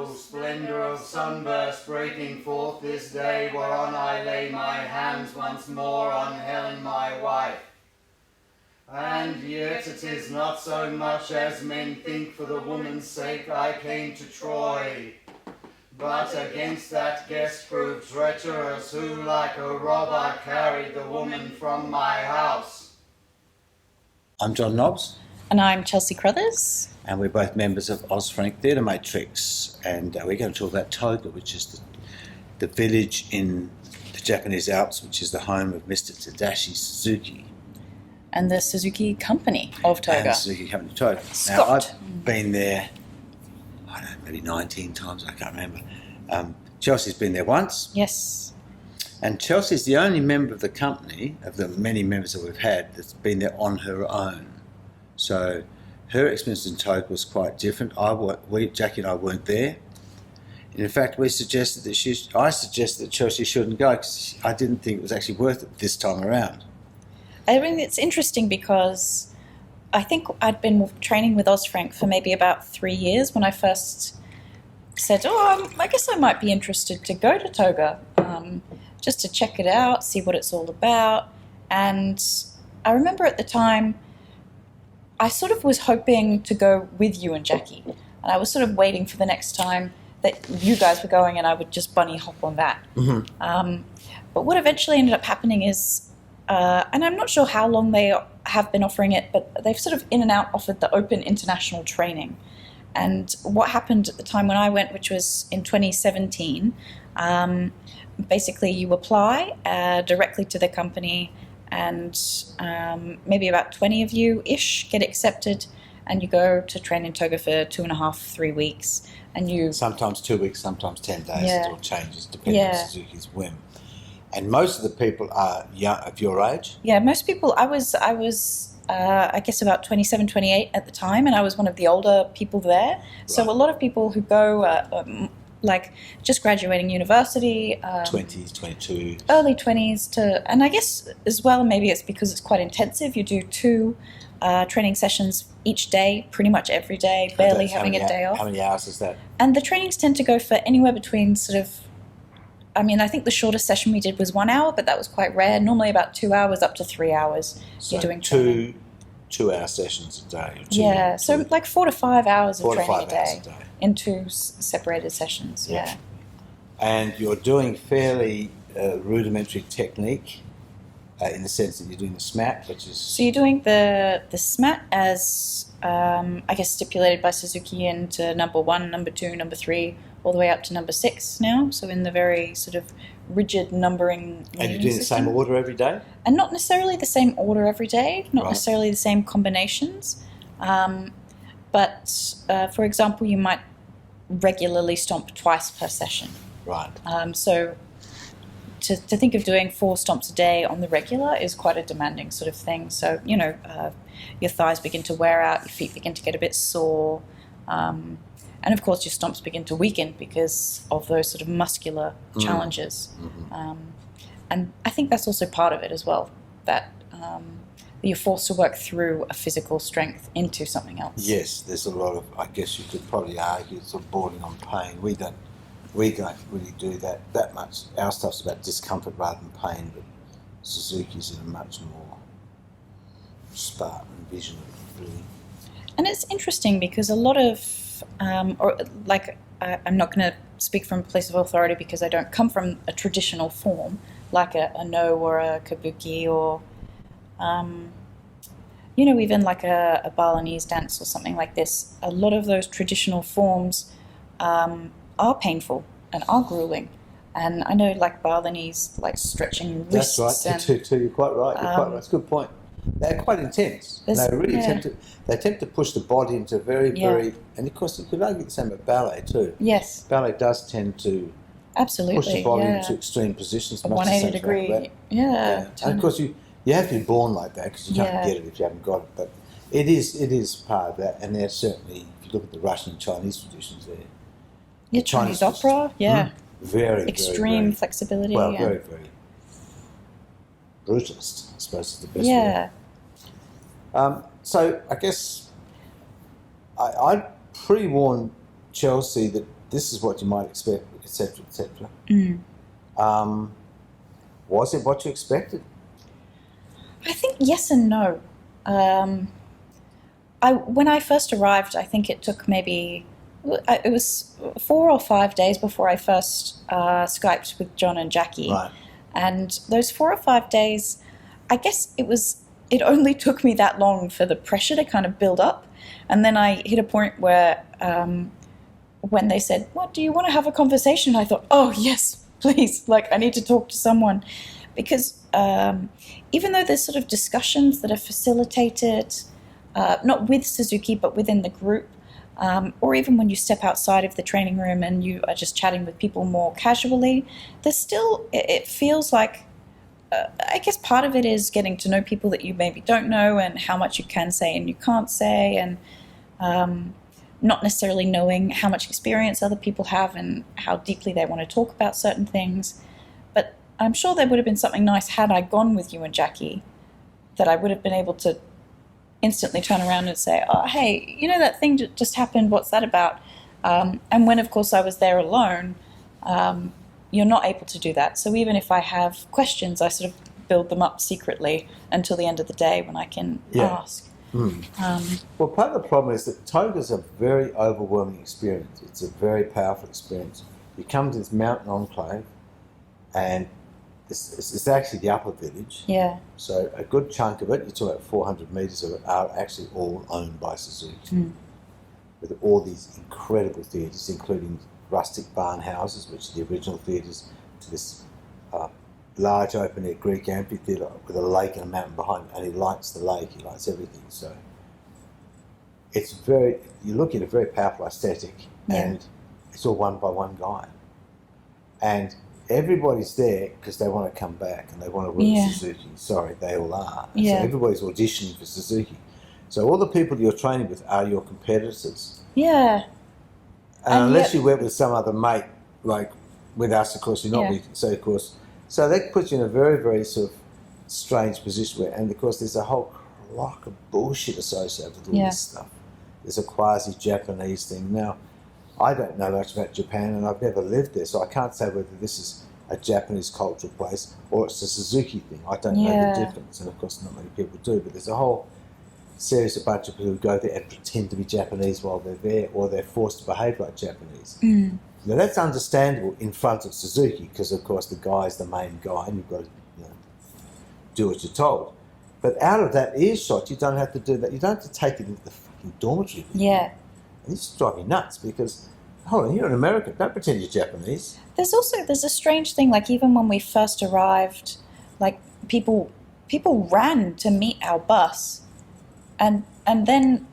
Oh, splendor of sunburst breaking forth this day, whereon I lay my hands once more on Helen my wife. And yet it is not so much as men think, for the woman's sake I came to Troy. But against that guest proved treacherous, who like a robber carried the woman from my house. I'm John Nobbs. And I'm Chelsea Crothers. And we're both members of Ozfrank Theatre Matrix. And we're going to talk about Toga, which is the village in the Japanese Alps, which is the home of Mr. Tadashi Suzuki. And the Suzuki company of Toga. And the Suzuki company of Toga. Scott. Now, I've been there, I don't know, maybe 19 times, I can't remember. Chelsea's been there once. Yes. And Chelsea's the only member of the company, of the many members that we've had, that's been there on her own. So her experience in Toga was quite different. Jackie and I weren't there. And in fact, I suggested that Chelsea shouldn't go because I didn't think it was actually worth it this time around. I mean, it's interesting because I think I'd been training with Ozfrank for maybe about 3 years when I first said, I guess I might be interested to go to Toga, just to check it out, see what it's all about. And I remember at the time, I sort of was hoping to go with you and Jackie. And I was sort of waiting for the next time that you guys were going and I would just bunny hop on that. Mm-hmm. But what eventually ended up happening is, and I'm not sure how long they have been offering it, but they've sort of in and out offered the open international training. And what happened at the time when I went, which was in 2017, basically you apply directly to the company and maybe about 20 of you-ish get accepted and you go to train in Toga for 2.5, 3 weeks. And you sometimes 2 weeks, sometimes 10 days. Yeah. It all changes depending on Suzuki's whim. And most of the people are young, of your age? Yeah, most people, I was I guess about 27, 28 at the time, and I was one of the older people there. Right. So a lot of people who go, like just graduating university. 20s, 22. Early 20s and I guess as well, maybe it's because it's quite intensive. You do 2 training sessions each day, pretty much every day, barely having a day off. How many hours is that? And the trainings tend to go for anywhere between I think the shortest session we did was 1 hour, but that was quite rare. Normally about 2 hours up to 3 hours. So you're doing two 2-hour sessions a day. So like 4 to 5 hours of training a 4 to 5 hours day a day in 2 separated sessions. Yeah. And you're doing fairly rudimentary technique in the sense that you're doing the SMAT, which is... So you're doing the SMAT as, I guess, stipulated by Suzuki into number 1, number 2, number 3, all the way up to number 6 now. So in the very sort of rigid numbering. And you're doing the same order every day? And not necessarily the same order every day, not necessarily the same combinations. But for example, you might regularly stomp twice per session. Right. So to think of doing 4 stomps a day on the regular is quite a demanding sort of thing. So, your thighs begin to wear out, your feet begin to get a bit sore. And of course your stomps begin to weaken because of those sort of muscular challenges. Mm-hmm. And I think that's also part of it as well, that you're forced to work through a physical strength into something else. Yes, there's a lot of, I guess you could probably argue, sort of bordering on pain. We don't really do that much. Our stuff's about discomfort rather than pain, but Suzuki's in a much more Spartan vision, really. And it's interesting because a lot of I'm not going to speak from a place of authority because I don't come from a traditional form like a no or a kabuki or even like a Balinese dance or something like this. A lot of those traditional forms are painful and are grueling. And I know like Balinese, like stretching wrists. That's right, too. You're quite right. That's a good point. They're quite intense. They really attempt to push the body into very, and of course you could argue the same about ballet too. Yes. Ballet does tend to push the body into extreme positions. A 180 degree, And of course you have to be born like that because you can't get it if you haven't got it. But it is part of that, and there's certainly, if you look at the Russian and Chinese traditions there. Yeah, Chinese opera, very extreme flexibility. Well, very, very brutalist, I suppose is the best word. So I guess I'd pre-warned Chelsea that this is what you might expect, etc., etc. Mm. Was it what you expected? I think yes and no. When I first arrived, I think it took maybe, it was 4 or 5 days before I first Skyped with John and Jackie. Right. And those 4 or 5 days, I guess it only took me that long for the pressure to kind of build up. And then I hit a point where when they said, "What, do you want to have a conversation?" I thought, oh, yes, please. Like, I need to talk to someone. Because even though there's sort of discussions that are facilitated, not with Suzuki, but within the group, or even when you step outside of the training room and you are just chatting with people more casually, there's still, it feels like, I guess part of it is getting to know people that you maybe don't know and how much you can say and you can't say, and not necessarily knowing how much experience other people have and how deeply they want to talk about certain things. But I'm sure there would have been something nice had I gone with you and Jackie, that I would have been able to instantly turn around and say, "Oh, hey, you know that thing just happened, what's that about?" And when, of course, I was there alone, you're not able to do that. So even if I have questions, I sort of build them up secretly until the end of the day when I can ask. Well, part of the problem is that Toga's a very overwhelming experience. It's a very powerful experience. You come to this mountain enclave, and it's actually the upper village. Yeah. So a good chunk of it, you're talking about 400 metres of it, are actually all owned by Suzuki. With all these incredible theatres, including rustic barn houses, which are the original theatres, to this large open-air Greek amphitheatre with a lake and a mountain behind it, and he lights the lake, he lights everything. So it's very, you look at a very powerful aesthetic, and it's all run by one guy. And everybody's there because they want to come back and they want to work with Suzuki. Sorry, they all are. So everybody's auditioning for Suzuki. So all the people you're training with are your competitors. Yeah. And unless you went with some other mate, like with us, of course, you're not. So, of course, so that puts you in a very, very sort of strange position where, and of course, there's a whole clock of bullshit associated with all this stuff. There's a quasi-Japanese thing. Now, I don't know much about Japan, and I've never lived there, so I can't say whether this is a Japanese cultural place or it's a Suzuki thing. I don't know the difference, and of course, not many people do. But there's a whole series of bunch of people who go there and pretend to be Japanese while they're there, or they're forced to behave like Japanese. Now that's understandable in front of Suzuki because, of course, the guy's the main guy, and you've got to do what you're told. But out of that earshot, you don't have to do that. You don't have to take it into the fucking dormitory. Yeah. And this drives me nuts because, hold on, you're an American. Don't pretend you're Japanese. There's a strange thing, like even when we first arrived, like people ran to meet our bus. And then,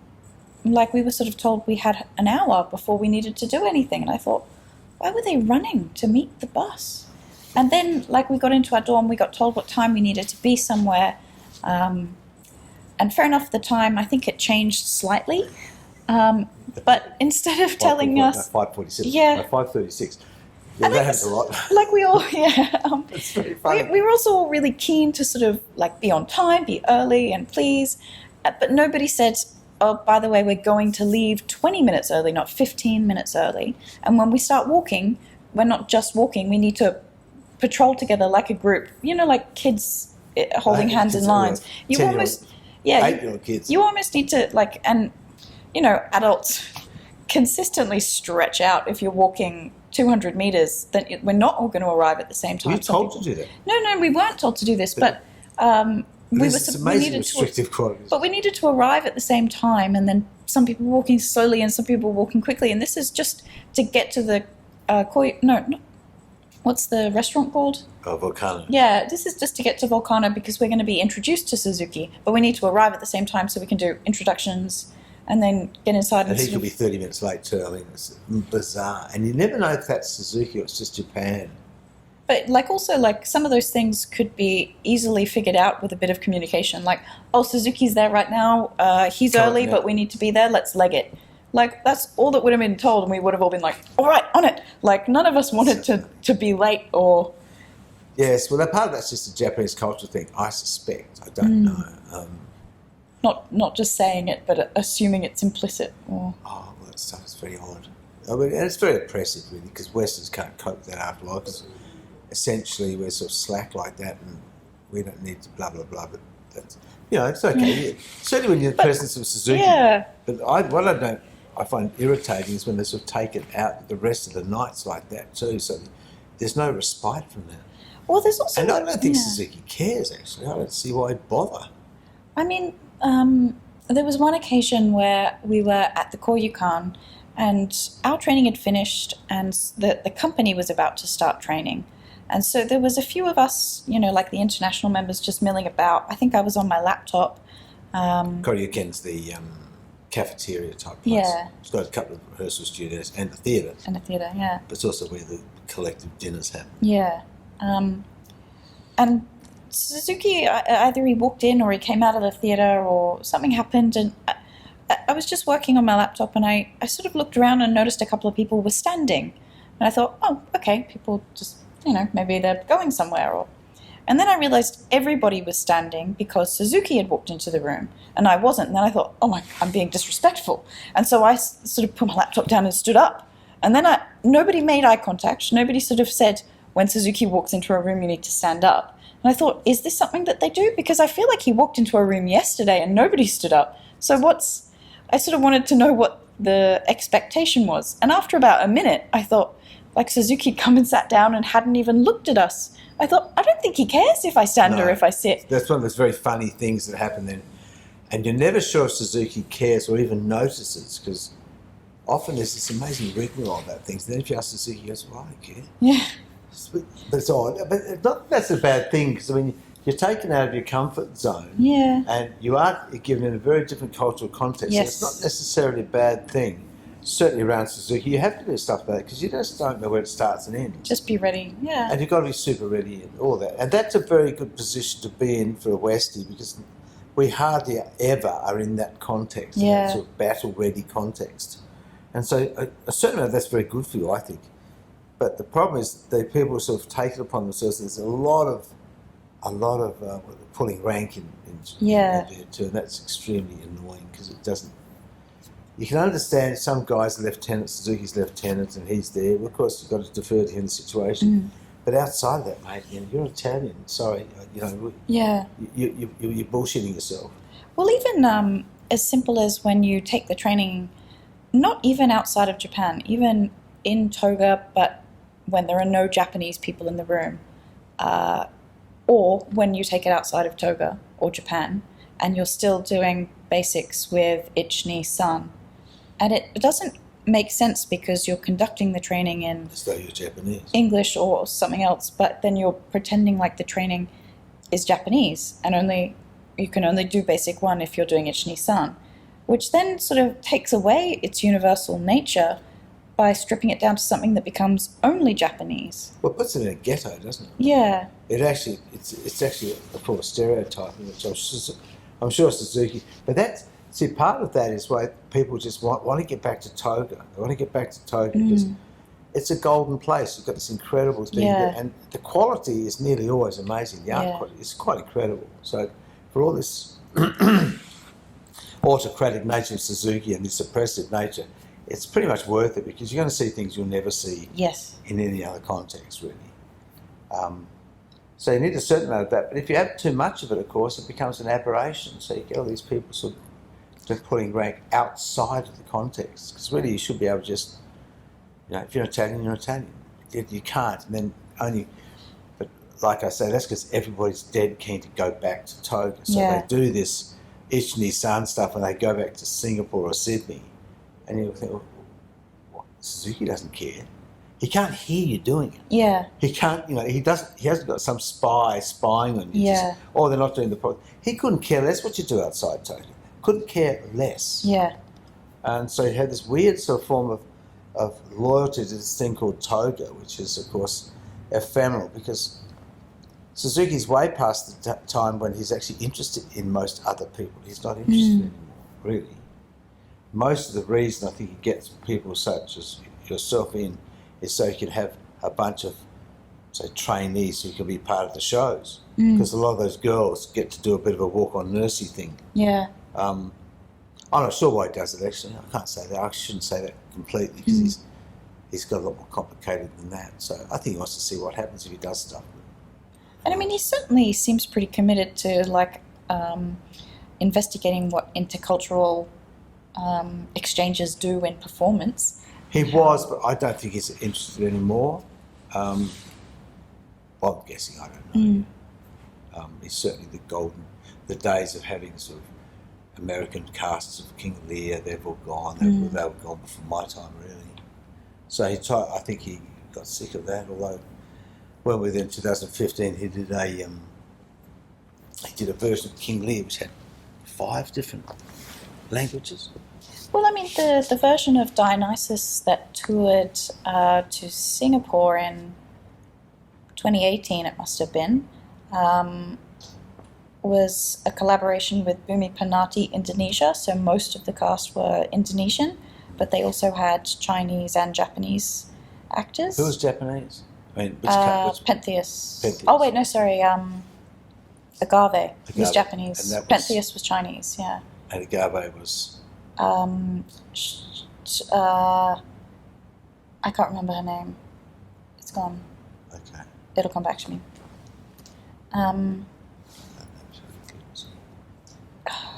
like, we were sort of told we had an hour before we needed to do anything. And I thought, why were they running to meet the bus? And then, like, we got into our dorm, we got told what time we needed to be somewhere. And fair enough, the time, I think it changed slightly. But instead of telling us... 5:46. Yeah. No, 5:36. Yeah, that happens a lot. Like we all, It's very funny. We were also all really keen to sort of, like, be on time, be early and please. But nobody said, oh, by the way, we're going to leave 20 minutes early, not 15 minutes early. And when we start walking, we're not just walking, we need to patrol together like a group. You know, like kids holding hands in lines. You almost, 8-year-old kids. You almost need to, like, and, you know, adults consistently stretch out. If you're walking 200 meters, then we're not all going to arrive at the same time. Were you told to do that? No, we weren't told to do this, but we needed restrictive qualities. But we needed to arrive at the same time, and then some people were walking slowly and some people were walking quickly, and this is just to get to the what's the restaurant called? Oh, Volcano. Yeah, this is just to get to Volcano because we're going to be introduced to Suzuki, but we need to arrive at the same time so we can do introductions and then get inside. And he could be 30 minutes late too. I mean, it's bizarre. And you never know if that's Suzuki or it's just Japan. But also some of those things could be easily figured out with a bit of communication. Like, oh, Suzuki's there right now. He's early, but we need to be there. Let's leg it. Like, that's all that would have been told, and we would have all been like, all right, on it. Like, none of us wanted to be late or... Yes, well, part of that's just a Japanese cultural thing, I suspect. I don't know. Not just saying it, but assuming it's implicit. Or... Oh, well, that stuff is very odd. I mean, and it's very oppressive, really, because Westerns can't cope with that after a while, because essentially we're sort of slack like that and we don't need to blah, blah, blah. But that's, it's okay. Certainly when you're in the presence of Suzuki. Yeah. But what I find irritating is when they sort of take it out the rest of the nights like that too. So there's no respite from that. Well, there's also... And I don't think Suzuki cares, actually. I don't see why he'd bother. I mean, there was one occasion where we were at the Koryukan and our training had finished and the company was about to start training. And so there was a few of us, like the international members just milling about. I think I was on my laptop. Koryuken's the cafeteria type place. Yeah. It's got a couple of rehearsal studios and a theatre. And a theatre, yeah. But it's also where the collective dinners happen. Yeah. And Suzuki, either he walked in or he came out of the theatre or something happened, and I was just working on my laptop and I sort of looked around and noticed a couple of people were standing. And I thought, oh, okay, people just, maybe they're going somewhere. And then I realised everybody was standing because Suzuki had walked into the room and I wasn't. And then I thought, oh I'm being disrespectful. And so I sort of put my laptop down and stood up. And then nobody made eye contact. Nobody sort of said, when Suzuki walks into a room, you need to stand up. And I thought, is this something that they do? Because I feel like he walked into a room yesterday and nobody stood up. So I sort of wanted to know what the expectation was. And after about a minute, I thought, like Suzuki come and sat down and hadn't even looked at us. I thought, I don't think he cares if I stand or if I sit. That's one of those very funny things that happen then. And you're never sure if Suzuki cares or even notices, because often there's this amazing rigmarole about things. And then if you ask Suzuki, he goes, well, I don't care. Yeah. But it's odd. But not that's a bad thing, because, you're taken out of your comfort zone. Yeah. And you are given in a very different cultural context. Yes. So it's not necessarily a bad thing. Certainly around Suzuki, you have to do stuff like that because you just don't know where it starts and ends. Just be ready, yeah. And you've got to be super ready and all that. And that's a very good position to be in for a Westie, because we hardly ever are in that context, in that sort of battle-ready context. And so certainly that's very good for you, I think. But the problem is that people sort of take it upon themselves. There's a lot of pulling rank in there too, and that's extremely annoying because it doesn't. You can understand some guys are lieutenant, Suzuki's lieutenant, and he's there. Well, of course, you've got to defer to him in the situation. But outside of that, mate, you're Italian. Sorry, you're bullshitting yourself. Well, even as simple as when you take the training, not even outside of Japan, even in Toga, but when there are no Japanese people in the room, or when you take it outside of Toga or Japan, and you're still doing basics with Ich, Ni, San. And it doesn't make sense because you're conducting the training in as though you're Japanese. English or something else, but then you're pretending like the training is Japanese, and you can only do basic 1 if you're doing Ich, Ni, San, which then sort of takes away its universal nature by stripping it down to something that becomes only Japanese. Well, it puts it in a ghetto, doesn't it? Yeah. It's actually a form of stereotyping, which I'm sure Suzuki. But part of that is why people just want to get back to Toga. They want to get back to Toga because it's a golden place. You've got this incredible thing, and the quality is nearly always amazing. The art quality is quite incredible. So for all this autocratic nature of Suzuki and this oppressive nature, it's pretty much worth it because you're going to see things you'll never see in any other context, really. So you need a certain amount of that. But if you have too much of it, of course, it becomes an aberration. So you get all these people sort of putting rank outside of the context. Because really you should be able to just, if you're Italian, you're Italian. You can't. And then but like I say, that's because everybody's dead keen to go back to Toga. So they do this Ich, Ni, San stuff and they go back to Singapore or Sydney. And you think, well, Suzuki doesn't care. He can't hear you doing it. Yeah. He can't, he hasn't got some spy spying on you. Yeah. They're not doing the project. He couldn't care less what you do outside Toga. Couldn't care less. Yeah. And so he had this weird sort of form of loyalty to this thing called Toga, which is, of course, ephemeral because Suzuki's way past the time when he's actually interested in most other people. He's not interested anymore, really. Most of the reason I think he gets people such as yourself in is so he can have a bunch of, say, trainees who can be part of the shows. Because a lot of those girls get to do a bit of a walk-on-nursey thing. Yeah. I'm not sure why he does it, actually. I can't say that. I shouldn't say that completely because he's got a lot more complicated than that. So I think he wants to see what happens if he does stuff. And I mean, he certainly seems pretty committed to like investigating what intercultural exchanges do in performance. He was, but I don't think he's interested anymore. Well, I'm guessing, I don't know. It's certainly the days of having sort of American casts of King Lear, they've all gone. They were gone before my time, really. So I think he got sick of that, although when we were there in 2015, he did a version of King Lear which had 5 different languages. Well, I mean, the version of Dionysus that toured to Singapore in 2018, it must have been, was a collaboration with Bumi Penati Indonesia, so most of the cast were Indonesian, but they also had Chinese and Japanese actors. Who was Japanese? I mean, Pentheus. Pentheus. Oh, wait, no, sorry. Agave was Agave. Japanese. And Pentheus was Chinese, yeah. And Agave was... I can't remember her name. It's gone. Okay. It'll come back to me.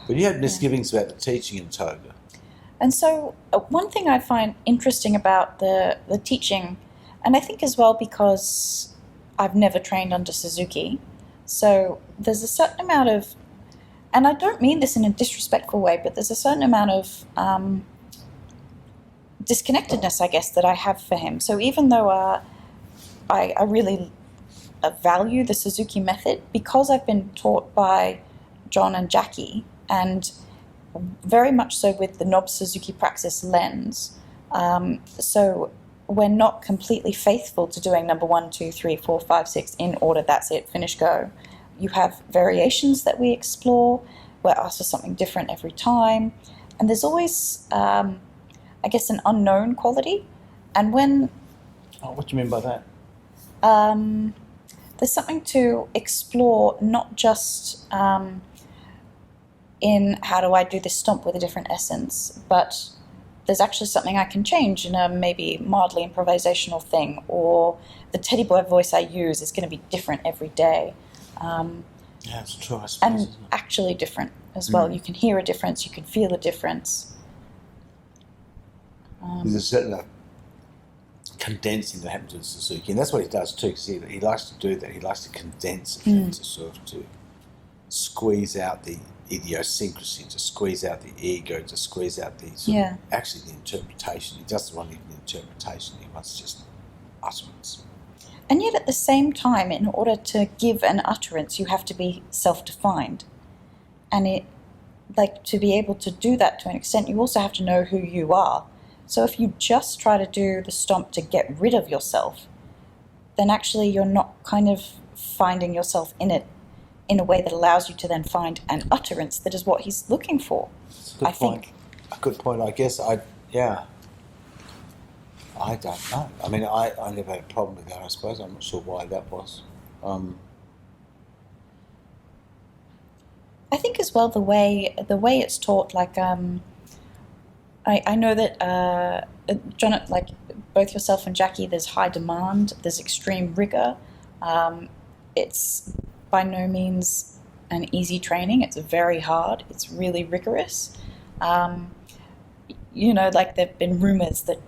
But you had misgivings about the teaching in Toga. And so one thing I find interesting about the teaching, and I think as well because I've never trained under Suzuki, so there's a certain amount of, and I don't mean this in a disrespectful way, but there's a certain amount of disconnectedness, I guess, that I have for him. So even though I really value the Suzuki method, because I've been taught by John and Jackie, and very much so with the Nobbs Suzuki praxis lens, so we're not completely faithful to doing number 1, 2, 3, 4, 5, 6 in order, that's it, finish, go. You have variations that we explore. We're asked for something different every time. And there's always, I guess, an unknown quality. And when... Oh, what do you mean by that? There's something to explore, not just in how do I do this stomp with a different essence, but there's actually something I can change in a maybe mildly improvisational thing, or the teddy boy voice I use is going to be different every day. Yeah, it's true, I suppose. And Isn't it? actually different as well. You can hear a difference, you can feel a difference. There's a certain condensing that happens in Suzuki, and that's what he does too, because he likes to do that. He likes to condense it to sort of to squeeze out the idiosyncrasy, to squeeze out the ego, to squeeze out the sort of, actually the interpretation. He doesn't want even interpretation, he wants just utterance. And yet at the same time, in order to give an utterance, you have to be self-defined. And it, like, to be able to do that to an extent, you also have to know who you are. So if you just try to do the stomp to get rid of yourself, then actually you're not kind of finding yourself in it in a way that allows you to then find an utterance that is what he's looking for. I think. A good point, I guess. I don't know. I mean, I never had a problem with that, I suppose. I'm not sure why that was. I think as well the way it's taught, like I know that John, like both yourself and Jackie, there's high demand, there's extreme rigor. It's by no means an easy training. It's very hard. It's really rigorous. You know, like there've been rumors that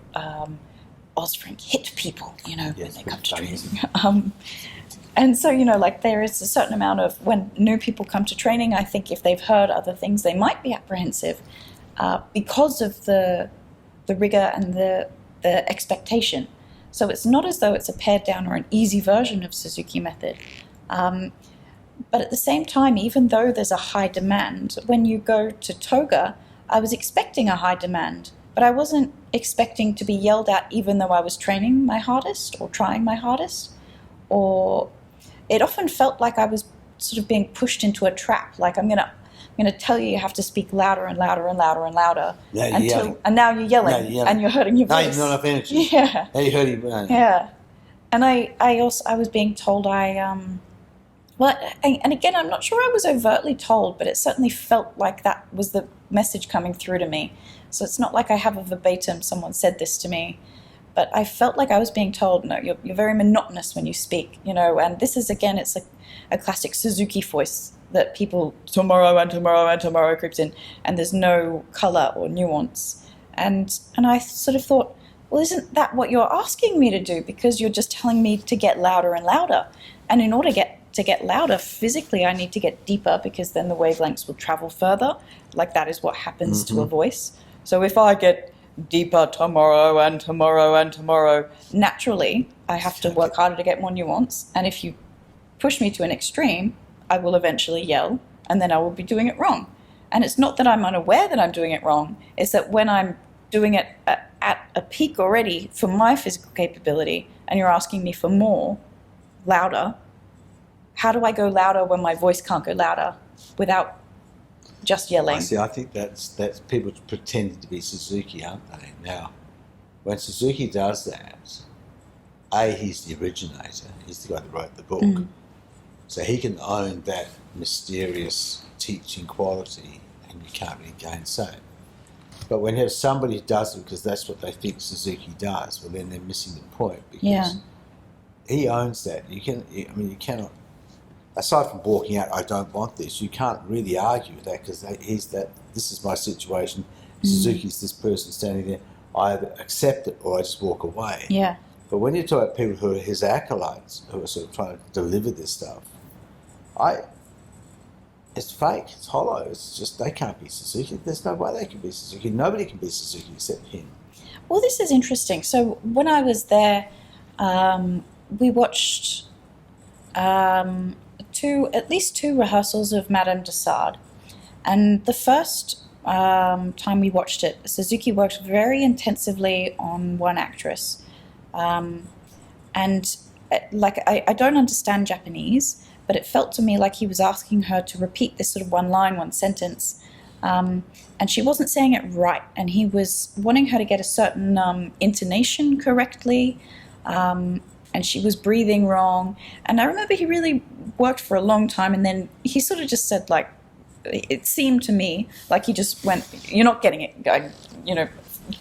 Ozfrank hit people, you know, when they come to training. And so, you know, like there is a certain amount of, when new people come to training, I think if they've heard other things, they might be apprehensive because of the rigor and the expectation. So it's not as though it's a pared down or an easy version of Suzuki method. But at the same time, even though there's a high demand, when you go to Toga, I was expecting a high demand, but I wasn't expecting to be yelled at even though I was training my hardest or trying my hardest. Or it often felt like I was sort of being pushed into a trap, like I'm gonna tell you have to speak louder and louder and louder and louder. Yeah, and now you're yelling and you're hurting your voice. No, you're not enough energy. Yeah. Now you're hurting your brain. Yeah. And I was being told and again, I'm not sure I was overtly told, but it certainly felt like that was the message coming through to me. So it's not like I have a verbatim, someone said this to me, but I felt like I was being told, no, you're very monotonous when you speak, and this is, again, it's a classic Suzuki voice that people, tomorrow and tomorrow and tomorrow creeps in, and there's no colour or nuance. And I sort of thought, well, isn't that what you're asking me to do? Because you're just telling me to get louder and louder. And in order to get louder physically, I need to get deeper, because then the wavelengths will travel further. Like, that is what happens to a voice. So if I get deeper tomorrow and tomorrow and tomorrow, naturally, I have to work harder to get more nuance. And if you push me to an extreme, I will eventually yell, and then I will be doing it wrong. And it's not that I'm unaware that I'm doing it wrong. It's that when I'm doing it at a peak already for my physical capability, and you're asking me for more, louder, how do I go louder when my voice can't go louder without just yelling? I think that's people pretending to be Suzuki, aren't they? Now, when Suzuki does that, he's the originator. He's the guy that wrote the book. So he can own that mysterious teaching quality, and you can't really gainsay it. But when you have somebody who does it because that's what they think Suzuki does, well, then they're missing the point, because he owns that. You cannot, aside from walking out, I don't want this, you can't really argue with that, because this is my situation, Suzuki's this person standing there, I either accept it or I just walk away. Yeah. But when you talk about people who are his acolytes, who are sort of trying to deliver this stuff, it's fake, it's hollow, it's just, they can't be Suzuki. There's no way they can be Suzuki. Nobody can be Suzuki except him. Well, this is interesting. So when I was there, we watched at least two rehearsals of Madame de Sade. And the first time we watched it, Suzuki worked very intensively on one actress. And I don't understand Japanese, but it felt to me like he was asking her to repeat this sort of one line, one sentence. And she wasn't saying it right. And he was wanting her to get a certain intonation correctly. And she was breathing wrong. And I remember he really worked for a long time. And then he sort of just said, like, it seemed to me like he just went, you're not getting it.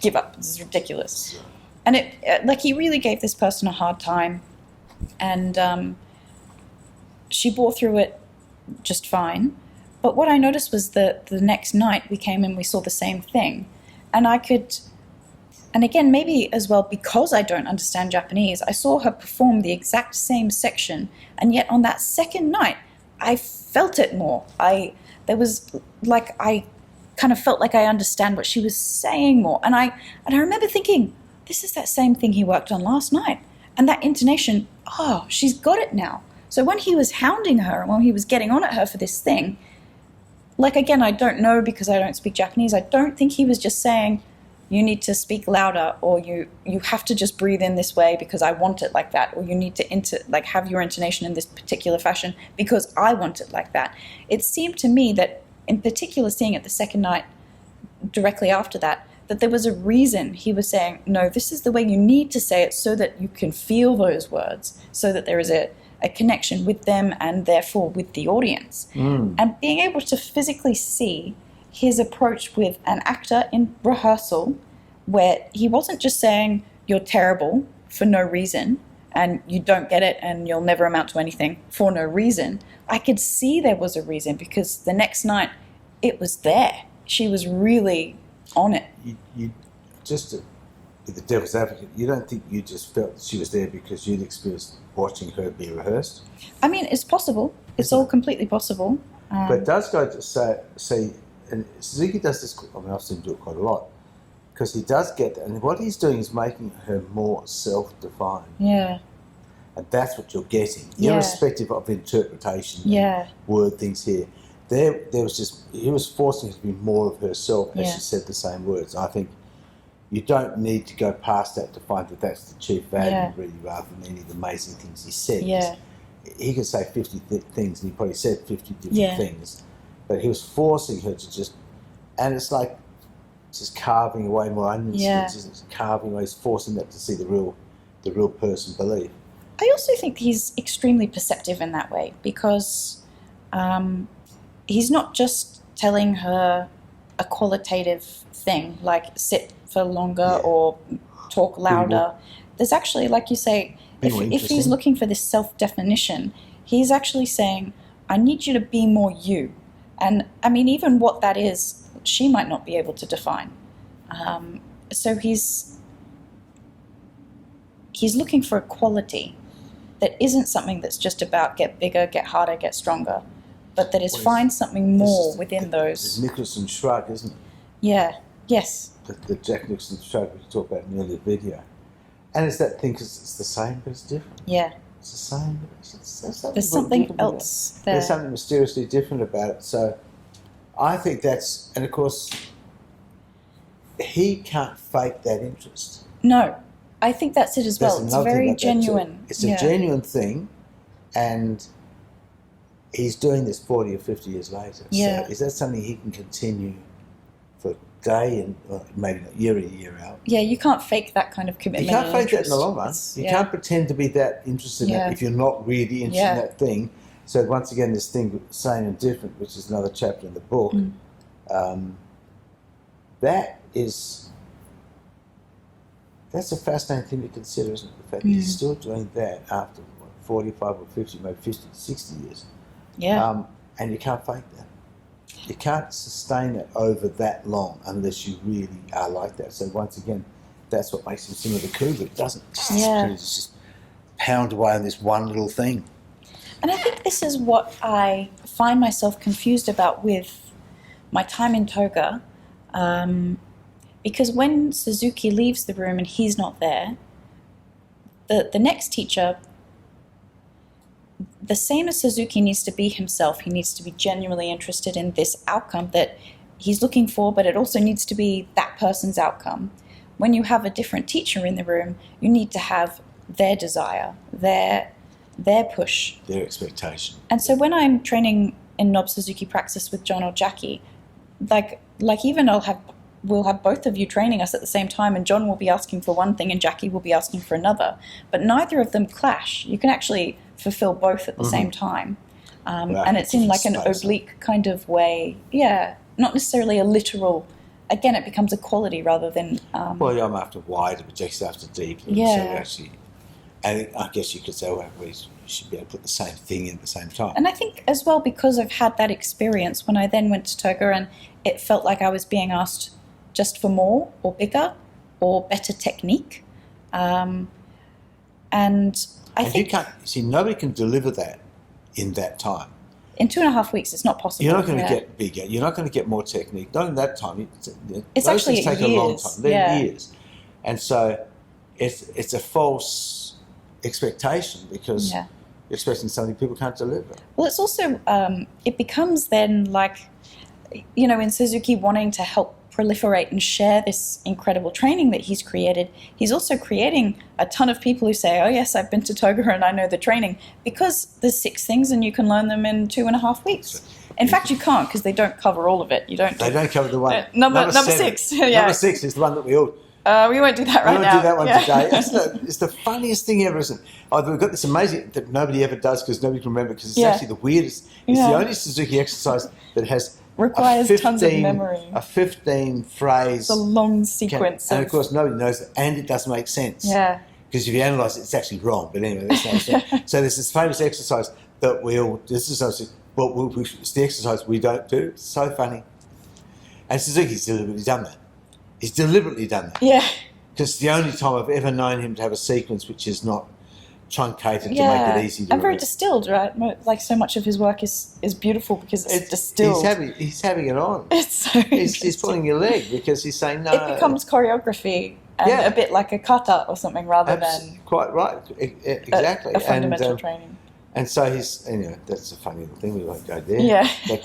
Give up. This is ridiculous. And he really gave this person a hard time. And she bore through it just fine. But what I noticed was that the next night we came and we saw the same thing. And again, maybe as well because I don't understand Japanese, I saw her perform the exact same section. And yet on that second night, I felt it more. I kind of felt like I understand what she was saying more. And I remember thinking, this is that same thing he worked on last night. And that intonation, she's got it now. So when he was hounding her and when he was getting on at her for this thing, again, I don't know because I don't speak Japanese, I don't think he was just saying, you need to speak louder, or you have to just breathe in this way because I want it like that, or you need to have your intonation in this particular fashion because I want it like that. It seemed to me that, in particular, seeing it the second night directly after that there was a reason he was saying, no, this is the way you need to say it so that you can feel those words, so that there is a connection with them and therefore with the audience. And being able to physically see his approach with an actor in rehearsal, where he wasn't just saying, you're terrible for no reason and you don't get it and you'll never amount to anything for no reason. I could see there was a reason, because the next night it was there. She was really on it. You just to be the devil's advocate, you don't think you just felt she was there because you'd experienced watching her be rehearsed? I mean, it's possible. It's all completely possible. But it does go to say, and Suzuki does this, I've seen him do it quite a lot, because he does get that, and what he's doing is making her more self-defined. Yeah. And that's what you're getting, Yeah. irrespective of interpretation, Yeah. word things here. There was just, he was forcing her to be more of herself as Yeah. she said the same words. I think you don't need to go past that to find that that's the chief value, Yeah. really, rather than any of the amazing things he said. Yeah. He could say 50 things, and he probably said 50 different Yeah. things, but he was forcing her to just, and it's like just carving away more onions, Yeah. just carving away, he's forcing that to see the real person believe. I also think he's extremely perceptive in that way, because he's not just telling her a qualitative thing like sit for longer Yeah. or talk louder. There's actually, like you say, if he's looking for this self-definition, he's actually saying, I need you to be more you. And I mean, even what that is, she might not be able to define. So he's looking for a quality that isn't something that's just about get bigger, get harder, get stronger, but that is find something more within those. It's Nicholson shrug, isn't it? Yeah, yes. The Jack Nicholson shrug we talked about in the earlier video. And it's that thing because it's the same but it's different. Yeah. It's the same but it's there's something else there. There's something mysteriously different about it. So I think that's, and of course, he can't fake that interest. No, I think that's it as well. It's very genuine. It's a genuine thing, and he's doing this 40 or 50 years later. Yeah. So is that something he can continue for a day and maybe not year in, year out? Yeah, you can't fake that kind of commitment. You can't fake that in the long run. You can't pretend to be that interested in it if you're not really interested in that thing. So once again, this thing, same and different, which is another chapter in the book, that's a fascinating thing to consider, isn't it? The fact that he's still doing that after 45 or 50, maybe 50 to 60 years. Yeah. And you can't fake that. You can't sustain it over that long unless you really are like that. So once again, that's what makes him similar to Kubrick. It doesn't just pound away on this one little thing. And I think this is what I find myself confused about with my time in Toga, because when Suzuki leaves the room and he's not there, the next teacher, the same as Suzuki, needs to be himself. He needs to be genuinely interested in this outcome that he's looking for, but it also needs to be that person's outcome. When you have a different teacher in the room, you need to have their desire, their push, their expectation. And so when I'm training in Nobbs Suzuki Praxis with John or Jackie, like even we'll have both of you training us at the same time, and John will be asking for one thing and Jackie will be asking for another, but neither of them clash. You can actually fulfill both at the same time, and it's in like an oblique kind of way. Yeah, not necessarily a literal. Again, it becomes a quality rather than. Well, I'm after wide, but Jackie's after deep. Yeah. So actually, and I guess you could say, well, we should be able to put the same thing in at the same time. And I think as well, because I've had that experience when I then went to Toga, and it felt like I was being asked just for more or bigger or better technique, and I think you can't see, nobody can deliver that in that time. In 2.5 weeks, it's not possible. You're not going to get bigger. You're not going to get more technique. Not in that time. It's those actually things take years. a long time. They're years, and so it's a false expectation because you're expecting something people can't deliver. Well, it's also it becomes then like, in Suzuki wanting to help proliferate and share this incredible training that he's created, he's also creating a ton of people who say, oh yes, I've been to Toga and I know the training, because there's 6 things and you can learn them in 2.5 weeks. In fact, you can't, because they don't cover all of it. They don't cover the one. Number 6. Yeah. Number 6 is the one that we all... we won't do that right now. We won't do that one today. It's the funniest thing ever, isn't it? We've got this amazing that nobody ever does because nobody can remember, because it's actually the weirdest. It's the only Suzuki exercise that requires tons of memory. A 15 phrase. It's a long sequence. And of course nobody knows it, and it doesn't make sense. Yeah. Because if you analyse it, it's actually wrong. But anyway, that's not sense. So there's this famous exercise that it's the exercise we don't do. It's so funny. And Suzuki's deliberately done that. He's deliberately done that. Yeah. Because it's the only time I've ever known him to have a sequence which is not truncated to make it easy to and very read. distilled, right? Like so much of his work is beautiful because it's distilled. He's having it on. It's so he's pulling your leg because he's saying no. It becomes choreography and a bit like a kata or something rather than quite right. Exactly. A fundamental training. And so that's a funny little thing. We won't go there. Yeah. But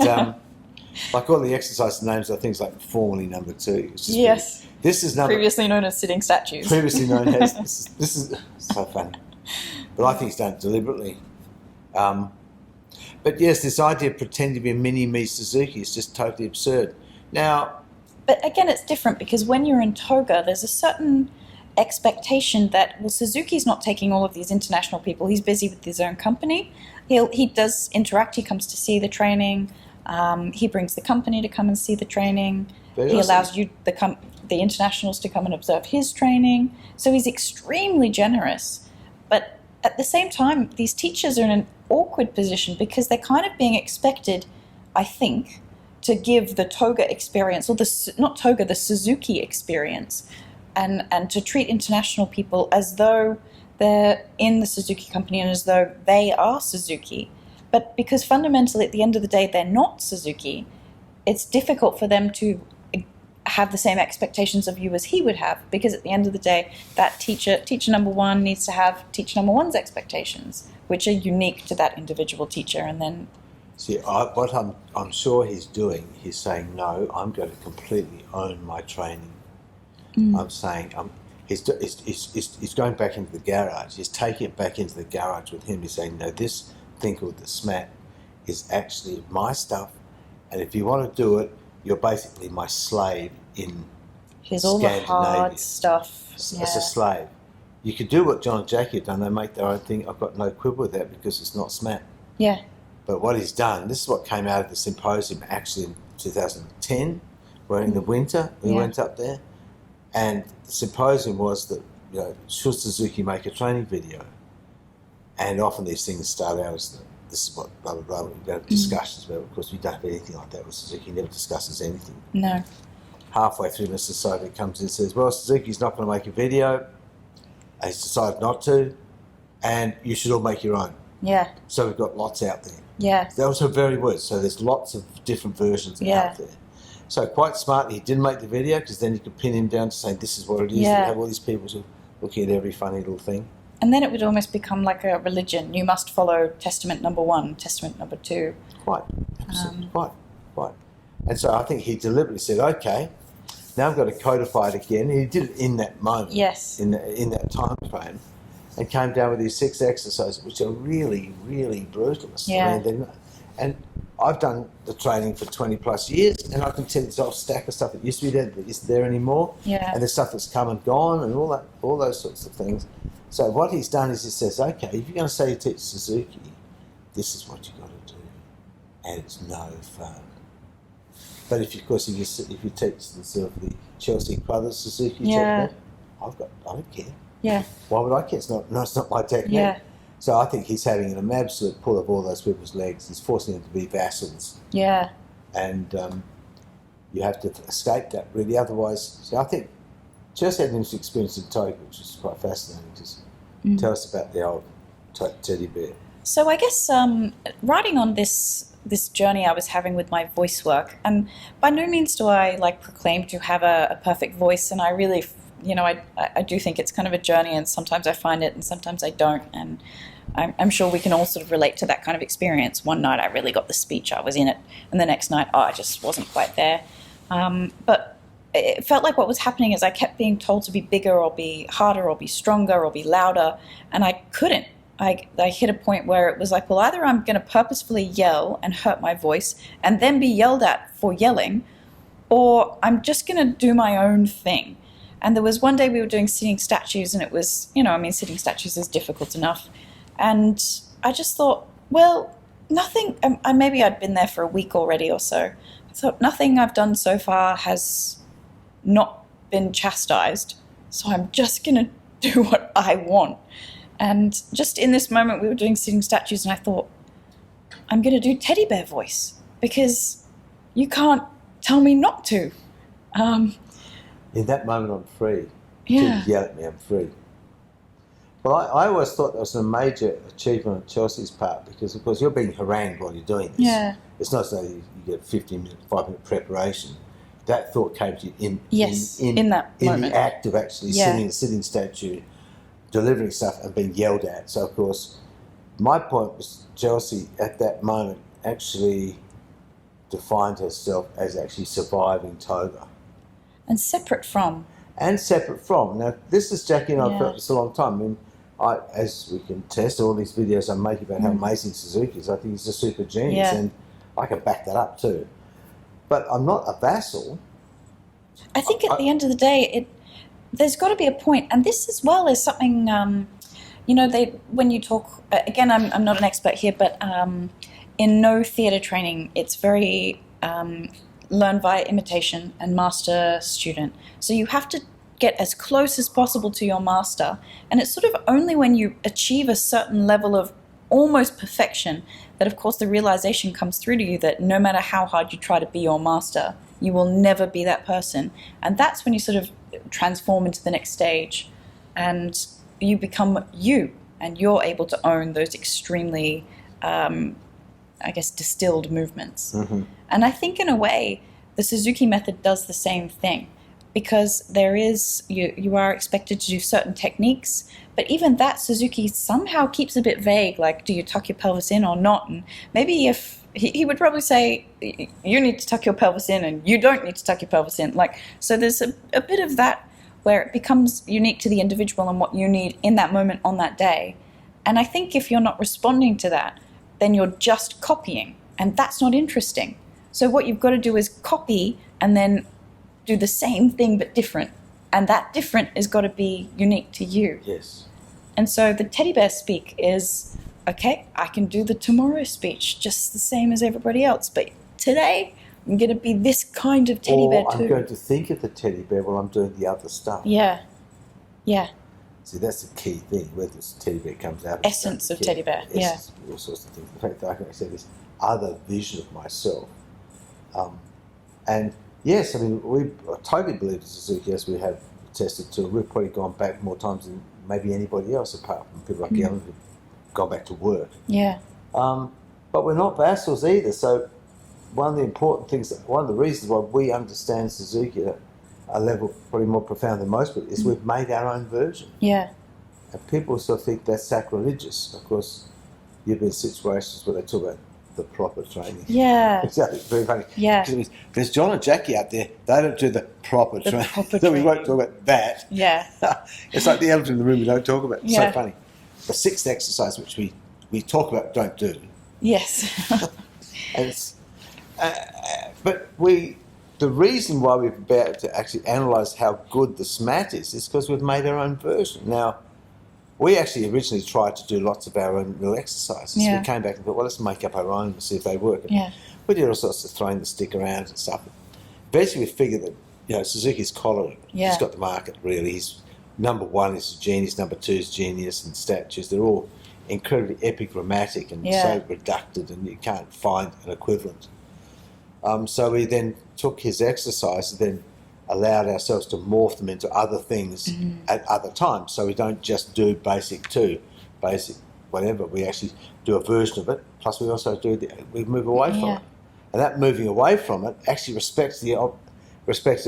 like all the exercise names are things like formally number 2. It's just this is previously known as sitting statues. Previously known as this is so funny. But I think he's done it deliberately. But yes, this idea of pretending to be a mini-me Suzuki is just totally absurd. Now... But again, it's different because when you're in Toga, there's a certain expectation that, well, Suzuki's not taking all of these international people. He's busy with his own company. He does interact. He comes to see the training. He brings the company to come and see the training. Very He awesome. allows you, the internationals, to come and observe his training. So he's extremely generous. But at the same time, these teachers are in an awkward position because they're kind of being expected, I think, to give the Toga experience, or the Suzuki experience, and to treat international people as though they're in the Suzuki company and as though they are Suzuki. But because fundamentally, at the end of the day, they're not Suzuki, it's difficult for them to have the same expectations of you as he would have, because at the end of the day, that teacher number one needs to have teacher number one's expectations, which are unique to that individual teacher. And then, See, what I'm sure he's doing, he's saying, no, I'm going to completely own my training. I'm saying, he's going back into the garage. He's taking it back into the garage with him. He's saying, no, this thing called the SMAT is actually my stuff, and if you want to do it, you're basically my slave in here's all the hard stuff. As a slave. You could do what John and Jackie have done. They make their own thing. I've got no quibble with that because it's not SMAT. Yeah. But what he's done, this is what came out of the symposium actually in 2010, where in the winter we went up there, and the symposium was that, should Suzuki make a training video? And often these things start out as this is what blah blah blah. We have discussions about it. Of course, we don't have anything like that with Suzuki. He never discusses anything. No. Halfway through, Mr. Soga comes in and says, well, Suzuki's not going to make a video. He's decided not to, and you should all make your own. Yeah. So we've got lots out there. Yeah. That was her very words. So there's lots of different versions out there. So quite smartly, he didn't make the video because then you could pin him down to saying this is what it is. Yeah. You have all these people who looking at every funny little thing. And then it would almost become like a religion. You must follow Testament number 1, Testament number 2. Quite, absolutely, quite. And so I think he deliberately said, okay, now I've got to codify it again. And he did it in that moment, Yes. in that time frame, and came down with these 6 exercises, which are really, really brutalist. Yeah. And I've done the training for 20 plus years, and I can tell there's a whole stack of stuff that used to be there that isn't there anymore. Yeah. And there's stuff that's come and gone, and all those sorts of things. So what he's done is he says, okay, if you're going to say you teach Suzuki, this is what you've got to do, and it's no fun. But if you teach the sort of the Chelsea Crothers Suzuki technique, I don't care. Yeah. Why would I care? It's not my technique. Yeah. So I think he's having an absolute pull of all those people's legs. He's forcing them to be vassals. Yeah. And you have to escape that, really. Otherwise, so I think Chelsea had an interesting experience in Toga, which is quite fascinating. Just tell us about the old teddy bear. So I guess writing on this journey I was having with my voice work, and by no means do I proclaim to have a perfect voice, and I really, I do think it's kind of a journey, and sometimes I find it and sometimes I don't, and I'm sure we can all sort of relate to that kind of experience. One night I really got the speech, I was in it, and the next night, I just wasn't quite there. But it felt like what was happening is I kept being told to be bigger or be harder or be stronger or be louder, and I couldn't. I hit a point where it was like, well, either I'm going to purposefully yell and hurt my voice and then be yelled at for yelling, or I'm just going to do my own thing. And there was one day we were doing sitting statues, and it was, sitting statues is difficult enough. And I just thought, well, nothing, maybe I'd been there for a week already or so. I thought nothing I've done so far has not been chastised, so I'm just going to do what I want. And just in this moment, we were doing sitting statues, and I thought, I'm going to do teddy bear voice, because you can't tell me not to. In that moment, I'm free. Yeah. Yell at me, I'm free. Well, I always thought that was a major achievement on Chelsea's part, because, of course, you're being harangued while you're doing this. Yeah. It's not so you get 5-minute preparation. That thought came to you in that moment. the act of actually sitting statue, delivering stuff and being yelled at. So, of course, my point was Chelsea at that moment actually defined herself as actually surviving Toga. And separate from. Now, this is Jackie and I have felt this a long time. I mean, as we can test all these videos I make about how amazing Suzuki is, I think he's a super genius, and I can back that up too. But I'm not a vassal. I think at the end of the day, there's got to be a point, and this as well is something, when you talk, again, I'm not an expert here, but in no theatre training, it's very learn via imitation and master-student. So you have to get as close as possible to your master. And it's sort of only when you achieve a certain level of almost perfection that, of course, the realization comes through to you that no matter how hard you try to be your master, you will never be that person. And that's when you sort of transform into the next stage and you become you, and you're able to own those extremely, distilled movements. Mm-hmm. And I think in a way, the Suzuki method does the same thing, because there is, you are expected to do certain techniques, but even that Suzuki somehow keeps a bit vague, like, do you tuck your pelvis in or not? And maybe if, he would probably say, you need to tuck your pelvis in and you don't need to tuck your pelvis in. Like, so there's a bit of that where it becomes unique to the individual and what you need in that moment on that day. And I think if you're not responding to that, then you're just copying, and that's not interesting. So what you've got to do is copy and then do the same thing but different, and that different has got to be unique to you. Yes. And so the teddy bear speak is, okay, I can do the tomorrow speech just the same as everybody else, but today I'm going to be this kind of teddy bear too. I'm going to think of the teddy bear while I'm doing the other stuff. Yeah. See, that's the key thing, whether this teddy bear comes out. Essence of teddy bear, yeah. All sorts of things. The fact that I can actually have this other vision of myself. And yes, I mean, we totally believe in Suzuki, as we have tested too. We've probably gone back more times than maybe anybody else, apart from people like Ellen who've gone back to work. Yeah. But we're not vassals either. So one of the important things, one of the reasons why we understand Suzuki at a level probably more profound than most people is we've made our own version. Yeah. And people still think that's sacrilegious. Of course, you've been in situations where they talk about the proper training. Yeah. It's very funny. Yeah. Because there's John and Jackie out there, they don't do the proper training. So we won't talk about that. Yeah. It's like the elephant in the room we don't talk about. It's Yeah. so funny. The sixth exercise, which we talk about, don't do. Yes. And it's, but the reason why we've been able to actually analyse how good the SMAT is because we've made our own version. Now, we actually originally tried to do lots of our own little exercises. Yeah. We came back and thought, well, let's make up our own and see if they work. And Yeah. we did all sorts of throwing the stick around and stuff. Eventually we figured that, Suzuki's collared it. Yeah. He's got the market, really. He's number one is genius, number two is genius, and statues. They're all incredibly epigrammatic and so reducted, and you can't find an equivalent. So we then took his exercise and then allowed ourselves to morph them into other things at other times. So we don't just do basic 2, basic whatever. We actually do a version of it. Plus we also we move away from it. And that moving away from it actually respects it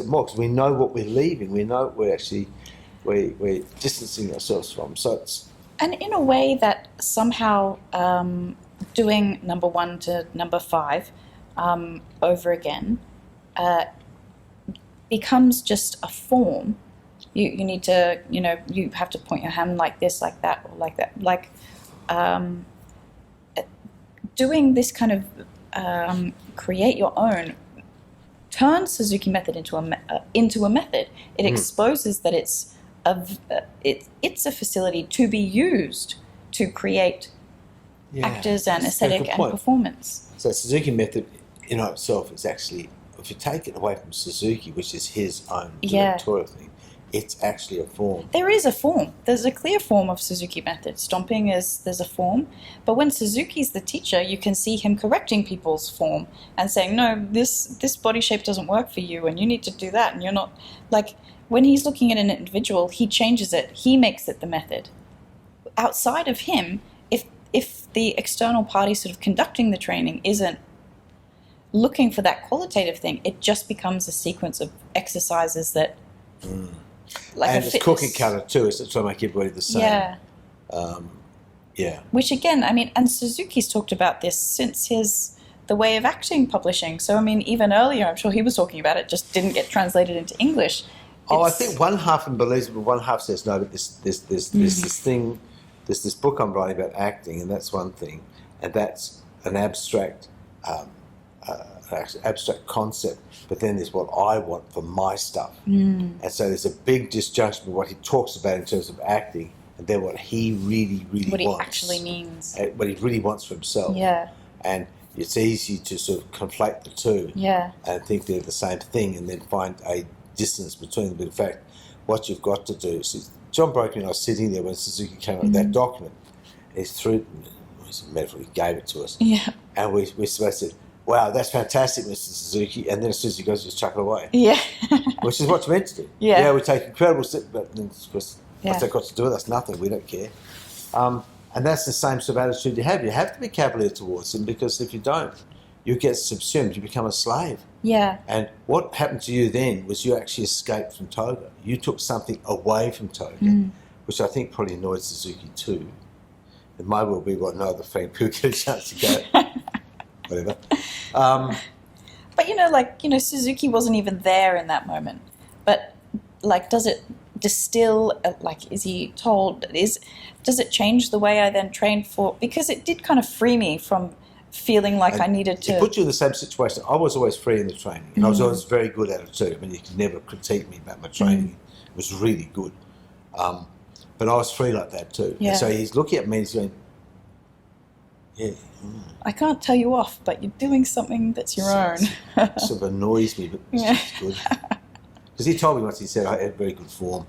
more because we know what we're leaving. We know what we're distancing ourselves from. So it's... And in a way that somehow doing number 1 to number 5 over again becomes just a form. You need to, you have to point your hand like this, like that, or like that. Like doing this kind of create your own turns Suzuki method into a method. It exposes that it's a facility to be used to create actors and aesthetic and performance. So Suzuki method in itself is actually, if you take it away from Suzuki, which is his own directorial thing, it's actually a form. There is a form. There's a clear form of Suzuki method. Stomping there's a form. But when Suzuki's the teacher, you can see him correcting people's form and saying, no, this body shape doesn't work for you and you need to do that. And you're not, like, when he's looking at an individual, he changes it. He makes it the method. Outside of him, if the external party sort of conducting the training isn't looking for that qualitative thing, it just becomes a sequence of exercises that... Like and it's cookie cutter too, it's trying to make everybody the same. Yeah. Which again, I mean, and Suzuki's talked about this since The Way of Acting publishing. So I mean, even earlier, I'm sure he was talking about it, just didn't get translated into English. I think one half believes it, but one half says no. But there's this thing, there's this book I'm writing about acting, and that's one thing, and that's an abstract concept, but then there's what I want for my stuff. And so there's a big disjunction with what he talks about in terms of acting and then what he really wants. What he actually means. What he really wants for himself. Yeah. And it's easy to sort of conflate the two Yeah. and think they're the same thing and then find a distance between them. But in fact, what you've got to do is, John Broken and I was sitting there when Suzuki came up with that document. He's through, as a matter of fact, he gave it to us. Yeah. And we said, wow, that's fantastic, Mr. Suzuki. And then as soon as he goes, just chuck it away. Yeah. Which is what you're meant to do. Yeah. We take incredible steps, but then, of course, Yeah. what's that got to do with us? Nothing. We don't care. And that's the same sort of attitude you have. You have to be cavalier towards him, because if you don't, you get subsumed. You become a slave. Yeah. And what happened to you then was you actually escaped from Toga. You took something away from Toga, which I think probably annoyed Suzuki too. It might well be what no other friend could get a chance to go. Whatever. But Suzuki wasn't even there in that moment. But does it distill? Is he told? Does it change the way I then trained for? Because it did kind of free me from feeling like I needed to. It put you in the same situation. I was always free in the training, and I was always very good at it too. I mean, you could never critique me about my training. It was really good. But I was free like that too. Yeah. And so he's looking at me and he's going, I can't tell you off, but you're doing something that's your own. It sort of annoys me, but it's good. Because he told me once, he said I had very good form.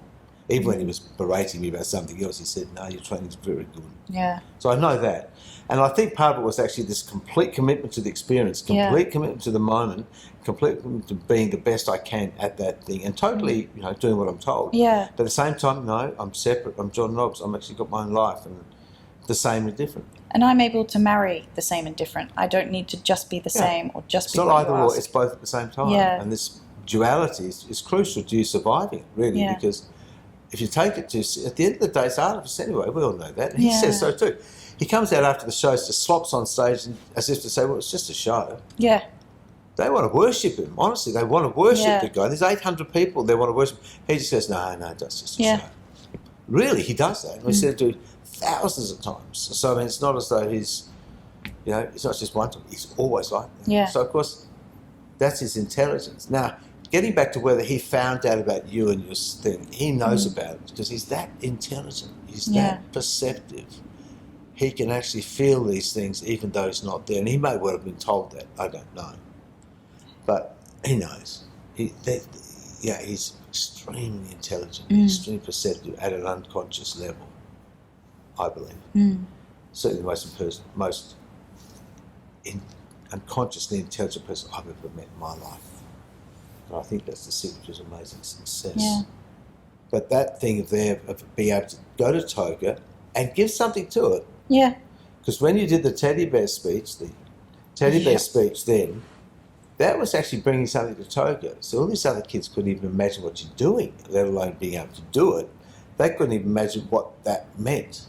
Even when he was berating me about something else, he said, no, your training's very good. Yeah. So I know that. And I think part of it was actually this complete commitment to the experience, complete commitment to the moment, complete commitment to being the best I can at that thing, and totally, doing what I'm told. Yeah. But at the same time, no, I'm separate. I'm John Nobbs. I'm actually got my own life, and the same and different. And I'm able to marry the same and different. I don't need to just be the same or just It's be not what either you or, ask. it's both at the same time. Yeah. And this duality is crucial to you surviving, really, Yeah. because if you take it to, at the end of the day, it's artifice anyway. We all know that. And he says so too. He comes out after the show, just slops on stage as if to say, well, it's just a show. Yeah. They want to worship him. Honestly, they want to worship Yeah. the guy. There's 800 people. They want to worship him. He just goes, no, that's just a show. Really, he does that. And we said it to him thousands of times. So, I mean, it's not as though he's, it's not just one time. He's always like that. Yeah. So, of course, that's his intelligence. Now, getting back to whether he found out about you and your thing, he knows about it because he's that intelligent. He's that perceptive. He can actually feel these things even though he's not there. And he may well have been told that. I don't know. But he knows. He's extremely intelligent, extremely perceptive at an unconscious level, I believe. Certainly the most unconsciously intelligent person I've ever met in my life. And I think that's the secret to his amazing success. Yeah. But that thing of being able to go to Toga and give something to it. Yeah. Because when you did the teddy bear speech, then, that was actually bringing something to Toga. So all these other kids couldn't even imagine what you're doing, let alone being able to do it. They couldn't even imagine what that meant.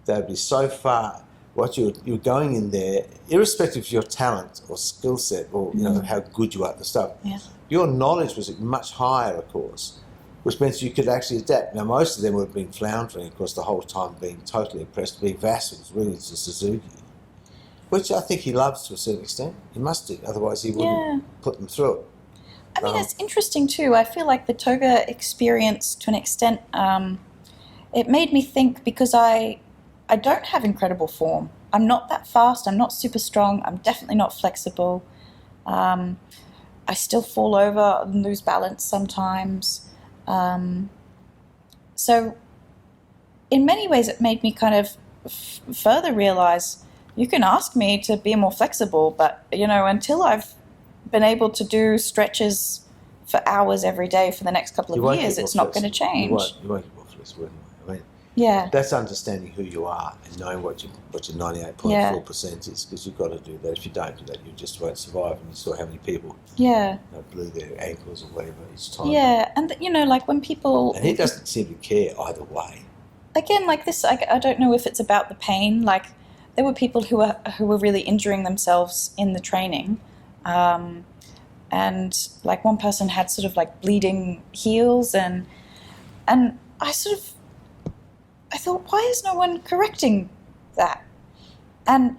They would be so far, what you're going in there, irrespective of your talent or skill set or how good you are at the stuff. Yeah. Your knowledge was much higher, of course, which meant you could actually adapt. Now, most of them would have been floundering, of course, the whole time being totally oppressed, being vassals, really, to Suzuki, which I think he loves to a certain extent. He must do, otherwise he wouldn't put them through it. I mean, it's interesting too. I feel like the Toga experience, to an extent, it made me think, because I don't have incredible form. I'm not that fast. I'm not super strong. I'm definitely not flexible. I still fall over and lose balance sometimes. So in many ways, it made me kind of further realize, you can ask me to be more flexible, but, until I've been able to do stretches for hours every day for the next couple of years, it's not going to change. You won't get more flexible anyway. Yeah. That's understanding who you are and knowing what your 98.4% is, because you've got to do that. If you don't do that, you just won't survive. And you saw how many people blew their ankles or whatever each time. Yeah, and when people... And he doesn't seem to care either way. Again, like this, I don't know if it's about the pain. Like, there were people who were really injuring themselves in the training. And like one person had sort of like bleeding heels, and I thought, why is no one correcting that and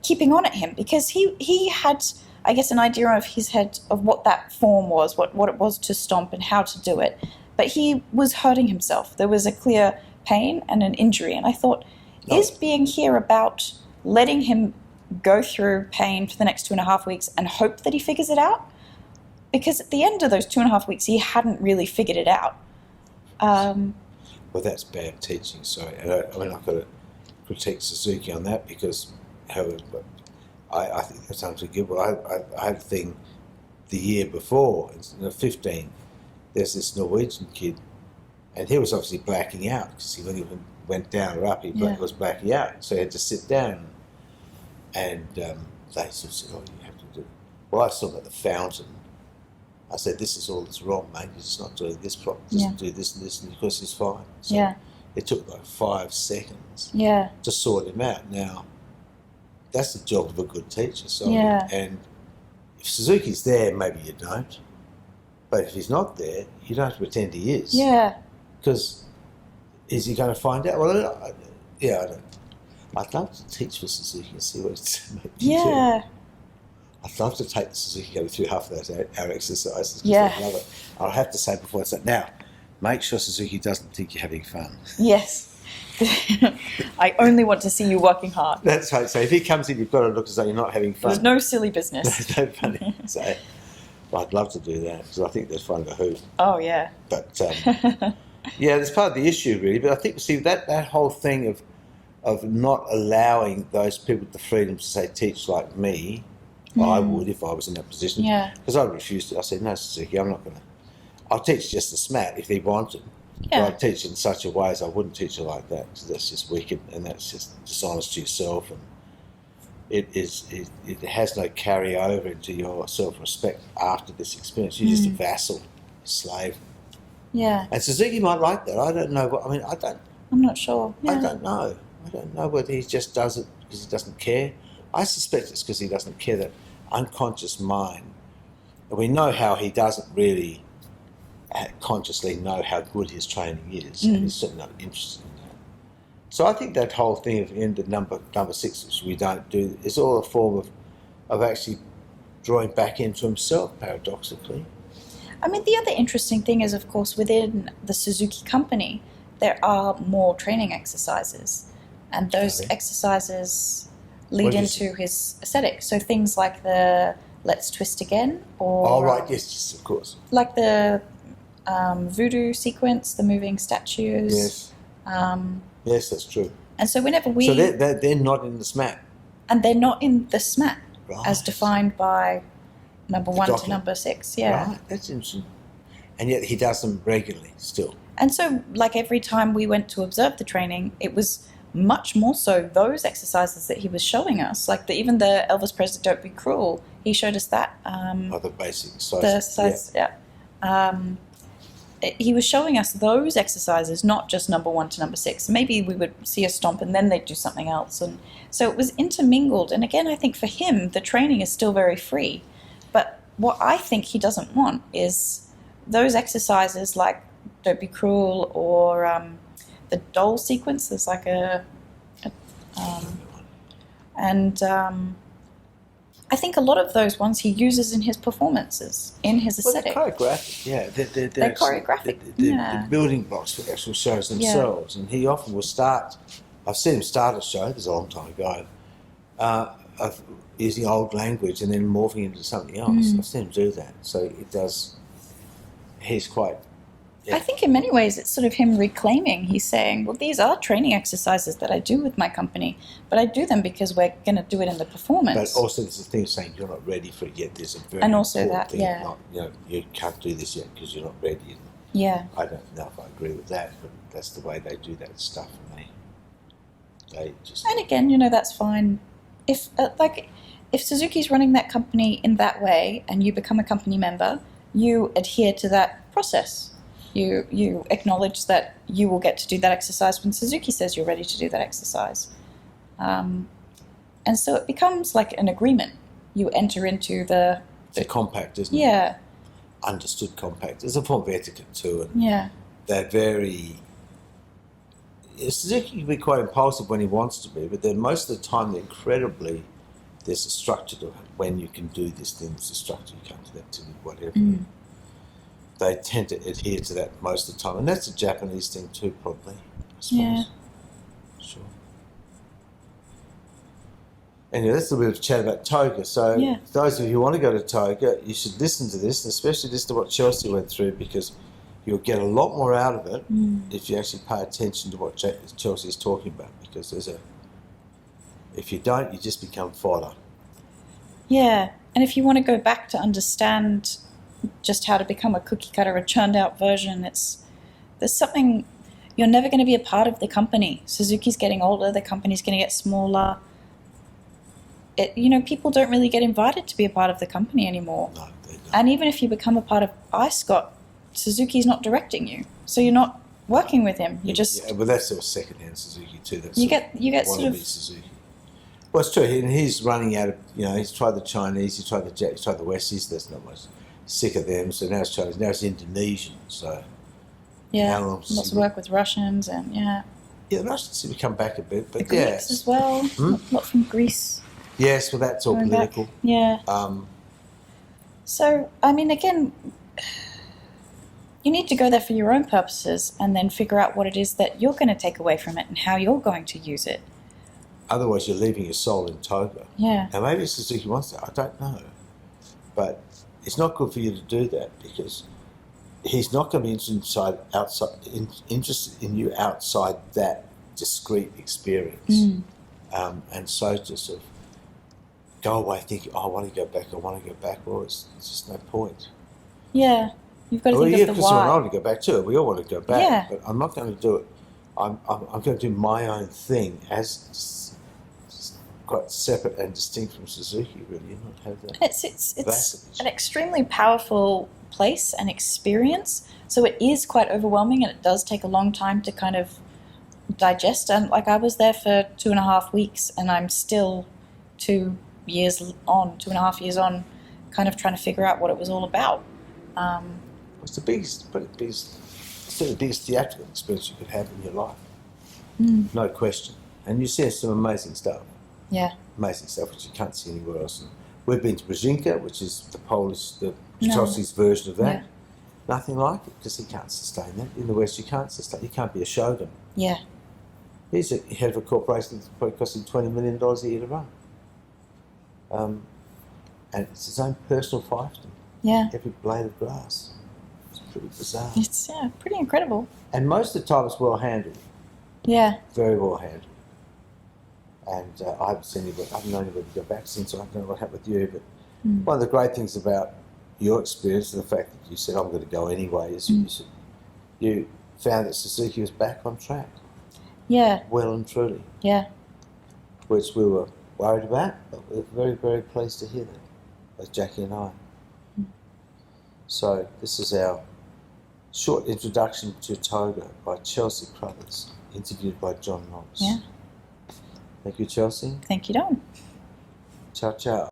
keeping on at him? Because he had, I guess, an idea of his head of what that form was, what it was to stomp and how to do it, but he was hurting himself. There was a clear pain and an injury, and I thought, is being here about letting him go through pain for the next 2.5 weeks and hope that he figures it out? Because at the end of those 2.5 weeks, he hadn't really figured it out. Well, that's bad teaching. Sorry, I mean, I've got to critique Suzuki on that because, however, I think that's unforgivable. I had a thing the year before, in 15. There's this Norwegian kid, and he was obviously blacking out because when he went down or up, he was blacking out. So he had to sit down, and they sort of said, "Oh, you have to do." Well, I saw at the fountain. I said, "This is all that's wrong, mate. He's just not doing this properly. Just do this and this, and of course he's fine." So it took like 5 seconds to sort him out. Now, that's the job of a good teacher. So, and if Suzuki's there, maybe you don't. But if he's not there, you don't have to pretend he is. Yeah. Because is he going to find out? Well, I don't. I'd love to teach for Suzuki and see what it's made me do. I'd love to take the Suzuki go through half of our exercises because I love it. I'll have to say before I say, now, make sure Suzuki doesn't think you're having fun. Yes. I only want to see you working hard. That's right. So if he comes in, you've got to look as though you're not having fun. There's no silly business. There's no funny. So I'd love to do that because I think there's fun to hoot. Oh, yeah. But, yeah, that's part of the issue, really. But I think, see, that whole thing of not allowing those people the freedom to say, teach like me, I would if I was in that position. Yeah. Because I refused to. I said, no, Suzuki, I'm not going to. I'll teach just the smat if he wanted. Yeah. But I'd teach in such a way as I wouldn't teach her like that because that's just wicked and that's just dishonest to yourself. And it has no carryover into your self-respect after this experience. You're just a vassal, a slave. Yeah. And Suzuki might like that. I don't know. I'm not sure. Yeah. I don't know. I don't know whether he just does it because he doesn't care. I suspect it's because he doesn't care, that unconscious mind. And we know how he doesn't really consciously know how good his training is. And he's certainly not interested in that. So I think that whole thing of in the number 6, which we don't do, is all a form of actually drawing back into himself, paradoxically. I mean, the other interesting thing is, of course, within the Suzuki company, there are more training exercises. And those exercises lead into his aesthetic. So things like the Let's Twist Again, or... Oh, right, yes, of course. Like the voodoo sequence, the moving statues. Yes. Yes, that's true. And so whenever we... So they're not in the SMAT. And they're not in the SMAT, right, as defined by number 1 to number 6, Right, that's interesting. And yet he does them regularly still. And so, like, every time we went to observe the training, it was much more so those exercises that he was showing us. Like, even the Elvis Presley Don't Be Cruel, he showed us that. The basic exercises. He was showing us those exercises, not just number 1 to number 6. Maybe we would see a stomp and then they'd do something else. And so it was intermingled. And again, I think for him, the training is still very free. But what I think he doesn't want is those exercises like Don't Be Cruel or the doll sequence. There's like I think a lot of those ones he uses in his performances, in his aesthetic. Well, they're choreographic, yeah. They're choreographic. They're building blocks for the actual shows themselves. And he often will start, I've seen him start a show, this is a long time ago, of using old language and then morphing into something else. I've seen him do that. So it does, he's quite... Yeah. I think in many ways it's sort of him reclaiming. He's saying, well, these are training exercises that I do with my company, but I do them because we're going to do it in the performance. But also there's a thing of saying you're not ready for it yet. There's a very and also important that, thing yeah. not, you can't do this yet because you're not ready. Yeah. I don't know if I agree with that, but that's the way they do that stuff. And they just... And again, that's fine. If Suzuki's running that company in that way and you become a company member, you adhere to that process. You acknowledge that you will get to do that exercise when Suzuki says you're ready to do that exercise. And so it becomes like an agreement. You enter into the... It's a compact, isn't it? Yeah. Understood compact. It's a form of etiquette too. And yeah. They're very... Suzuki can be quite impulsive when he wants to be, but then most of the time they're incredibly... There's a structure to when you can do this thing. There's a structure, you come to that, to whatever. They tend to adhere to that most of the time. And that's a Japanese thing too, probably, I suppose. Yeah. Sure. Anyway, that's a bit of chat about Toga. So Yeah. those of you who want to go to Toga, you should listen to this, and especially listen to what Chelsea went through, because you'll get a lot more out of it if you actually pay attention to what Chelsea is talking about. Because if you don't, you just become fodder. Yeah, and if you want to go back to understand just how to become a cookie cutter, a churned out version, there's something. You're never going to be a part of the company. Suzuki's getting older. The company's going to get smaller. People don't really get invited to be a part of the company anymore. No, they don't. And even if you become a part of iScott, Suzuki's not directing you, so you're not working with him. You just but that's sort of second-hand Suzuki too. That's you get sort wannabe of Suzuki. Well, it's true. And he's running out of. He's tried the Chinese. He's tried the Westies. There's not much. Sick of them. So now it's Chinese. Now it's Indonesian. So how long does lots he of work with Russians and Yeah, the Russians seem to come back a bit, but the Greeks as well. A lot from Greece. Yes, well, that's all Going political. back. Yeah. So, I mean, again, you need to go there for your own purposes and then figure out what it is that you're going to take away from it and how you're going to use it. Otherwise, you're leaving your soul in Toga. Yeah. Now, maybe Suzuki wants that. I don't know. But it's not good for you to do that, because he's not going to be interested in you outside that discrete experience. And so to sort of go away thinking, I want to go back. Well, it's just no point. Yeah. You've got to think of the because why. I want to go back too. We all want to go back. Yeah. But I'm not going to do it. I'm going to do my own thing as quite separate and distinct from Suzuki, really. You not have that. And it's Vastness. an extremely powerful place and experience. So it is quite overwhelming, and it does take a long time to kind of digest. And like, I was there for 2.5 weeks, and I'm still 2.5 years on, kind of trying to figure out what it was all about. It's the biggest theatrical experience you could have in your life. No question. And you see some amazing stuff. Yeah. Amazing stuff which you can't see anywhere else. And we've been to Brzezinka, which is Chelsea's version of that. Yeah. Nothing like it, because he can't sustain that. In the West, you can't be a shogun. Yeah. He's a head of a corporation that's probably costing $20 million a year to run. And it's his own personal fiefdom. Yeah. Every blade of grass. It's pretty bizarre. It's pretty incredible. And most of the time it's well handled. Yeah. Very well handled. And I haven't known anybody go back since. I don't know what happened with you, but one of the great things about your experience and the fact that you said, I'm going to go anyway, is you found that Suzuki was back on track. Yeah. Well and truly. Yeah. Which we were worried about, but we're very, very pleased to hear that, both Jackie and I. So this is our short introduction to Toga by Chelsea Crothers, interviewed by John Nobbs. Yeah. Thank you, Chelsea. Thank you, Don. Ciao, ciao.